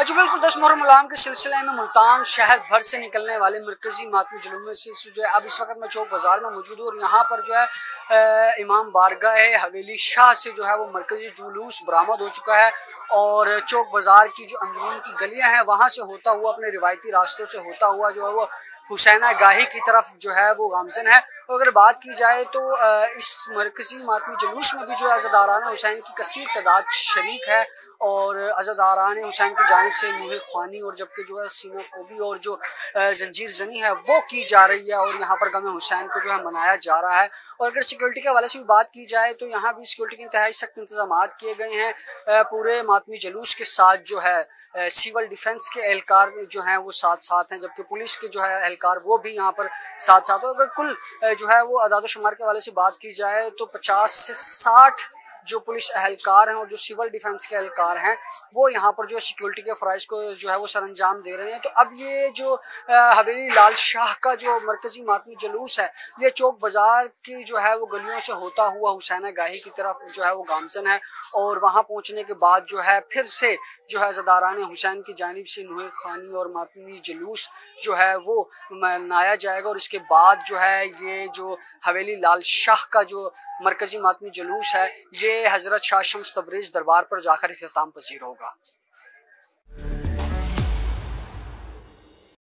जी बिल्कुल, 10 मुहर्रम उल-आम के सिलसिले में मुल्तान शहर भर से निकलने वाले मरकजी मातमी जुलूस में से जो है अब इस वक्त मैं चौक बाजार में मौजूद हूँ और यहाँ पर जो है इमाम बारगाह हवेली शाह से जो है वो मरकजी जुलूस बरामद हो चुका है और चौक बाजार की जो अंदरून की गलियाँ हैं वहाँ से होता हुआ अपने रिवायती रास्तों से होता हुआ जो है वो हुसैना गाही की तरफ जो है वो गामजन है। और अगर बात की जाए तो इस मरकजी मातमी जुलूस में भी जो है अज़ादारान हुसैन की कसीर तादाद शरीक है और अज़ादारान हुसैन की जानिब से नूहे ख्वानी और जबकि जो है सीना कोबी और जो जंजीर जनी है वो की जा रही है और यहाँ पर गम हुसैन को जो है मनाया जा रहा है। और अगर सिक्योरिटी के हवाले से भी बात की जाए तो यहाँ भी सिक्योरिटी के इंतहाई सख्त इंतजाम किए गए हैं। पूरे मातमी जुलूस के साथ जो है सिविल डिफेंस के एहलकार जो हैं वो साथ साथ हैं, जबकि पुलिस के जो है एहलकार वो भी यहाँ पर साथ साथ हैं। अगर कुल जो है वो अदाद शुमार के हवाले से बात की जाए तो 50 से 60 जो पुलिस एहलकार हैं और जो सिविल डिफेंस के एहलकार हैं वो यहाँ पर जो सिक्योरिटी के फ़राइज़ को जो है वो सरअंजाम दे रहे हैं। तो अब ये जो हवेली लाल शाह का जो मरकजी मातमी जुलूस है ये चौक बाज़ार की जो है वो गलियों से होता हुआ हुसैना गाही की तरफ जो है वो गामजन है और वहाँ पहुँचने के बाद जो है फिर से जो है ज़दारान हुसैन की जानिब से नूहे ख़ानी और मातमी जुलूस जो है वो मनाया जाएगा और इसके बाद जो है ये जो हवेली लाल शाह का जो मरकजी मातमी जुलूस है ये हज़रत शाह शम्स तबरेज़ दरबार पर जाकर इख्तिताम पज़ीर होगा।